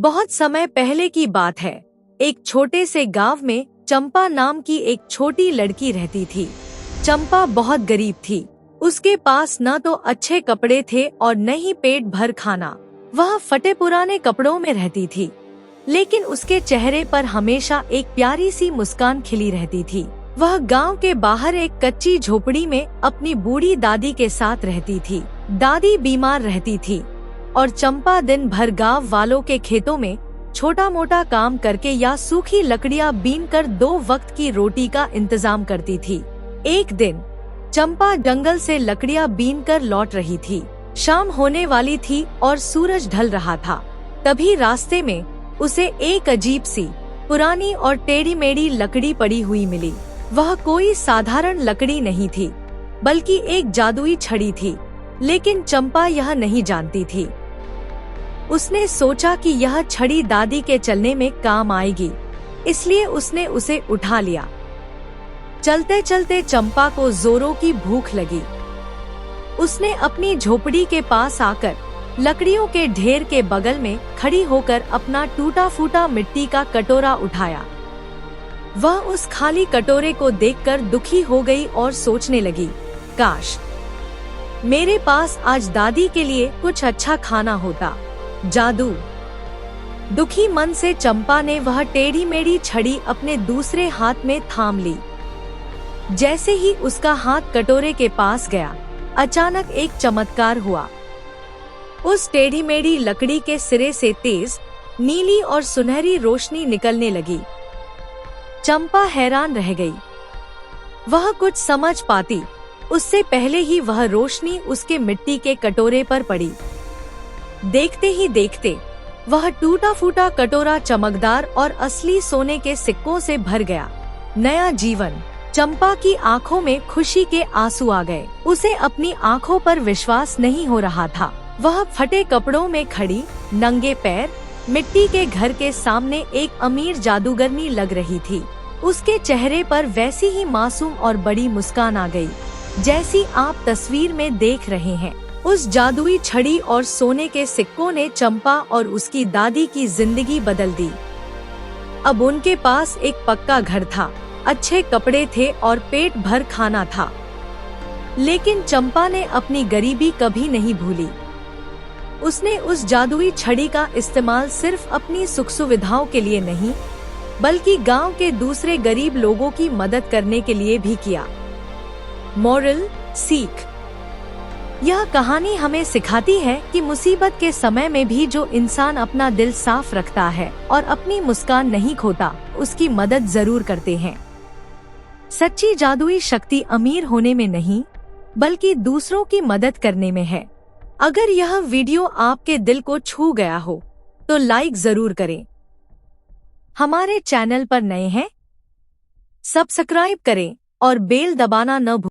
बहुत समय पहले की बात है। एक छोटे से गांव में चंपा नाम की एक छोटी लड़की रहती थी। चंपा बहुत गरीब थी। उसके पास न तो अच्छे कपड़े थे और न ही पेट भर खाना। वह फटे पुराने कपड़ों में रहती थी, लेकिन उसके चेहरे पर हमेशा एक प्यारी सी मुस्कान खिली रहती थी। वह गांव के बाहर एक कच्ची झोपड़ी में अपनी बूढ़ी दादी के साथ रहती थी। दादी बीमार रहती थी और चंपा दिन भर गांव वालों के खेतों में छोटा मोटा काम करके या सूखी लकड़ियां बीन कर 2 वक्त की रोटी का इंतजाम करती थी। एक दिन चंपा जंगल से लकड़ियां बीन कर लौट रही थी। शाम होने वाली थी और सूरज ढल रहा था। तभी रास्ते में उसे एक अजीब सी पुरानी और टेढ़ी मेढ़ी लकड़ी पड़ी हुई मिली। वह कोई साधारण लकड़ी नहीं थी, बल्कि एक जादुई छड़ी थी। लेकिन चंपा यह नहीं जानती थी। उसने सोचा कि यह छड़ी दादी के चलने में काम आएगी, इसलिए उसने उसे उठा लिया। चलते चलते चंपा को जोरों की भूख लगी। उसने अपनी झोपड़ी के पास आकर लकड़ियों के ढेर के बगल में खड़ी होकर अपना टूटा फूटा मिट्टी का कटोरा उठाया। वह उस खाली कटोरे को देखकर दुखी हो गई और सोचने लगी, काश मेरे पास आज दादी के लिए कुछ अच्छा खाना होता। जादू। दुखी मन से चंपा ने वह टेढ़ी मेढ़ी छड़ी अपने दूसरे हाथ में थाम ली। जैसे ही उसका हाथ कटोरे के पास गया, अचानक एक चमत्कार हुआ। उस टेढ़ी मेढ़ी लकड़ी के सिरे से तेज नीली और सुनहरी रोशनी निकलने लगी। चंपा हैरान रह गई। वह कुछ समझ पाती उससे पहले ही वह रोशनी उसके मिट्टी के कटोरे पर पड़ी। देखते ही देखते वह टूटा फूटा कटोरा चमकदार और असली सोने के सिक्कों से भर गया। नया जीवन। चंपा की आंखों में खुशी के आंसू आ गए। उसे अपनी आंखों पर विश्वास नहीं हो रहा था। वह फटे कपड़ों में खड़ी, नंगे पैर, मिट्टी के घर के सामने एक अमीर जादूगरनी लग रही थी। उसके चेहरे पर वैसी ही मासूम और बड़ी मुस्कान आ गई, जैसी आप तस्वीर में देख रहे हैं। उस जादुई छड़ी और सोने के सिक्कों ने चंपा और उसकी दादी की जिंदगी बदल दी। अब उनके पास एक पक्का घर था, अच्छे कपड़े थे और पेट भर खाना था। लेकिन चंपा ने अपनी गरीबी कभी नहीं भूली। उसने उस जादुई छड़ी का इस्तेमाल सिर्फ अपनी सुख सुविधाओं के लिए नहीं, बल्कि गांव के दूसरे गरीब लोगों की मदद करने के लिए भी किया। मोरल, सीख। यह कहानी हमें सिखाती है कि मुसीबत के समय में भी जो इंसान अपना दिल साफ रखता है और अपनी मुस्कान नहीं खोता, उसकी मदद जरूर करते हैं। सच्ची जादुई शक्ति अमीर होने में नहीं, बल्कि दूसरों की मदद करने में है। अगर यह वीडियो आपके दिल को छू गया हो, तो लाइक जरूर करें। हमारे चैनल पर नए हैं, सब्सक्राइब करें और बेल दबाना न भूलें।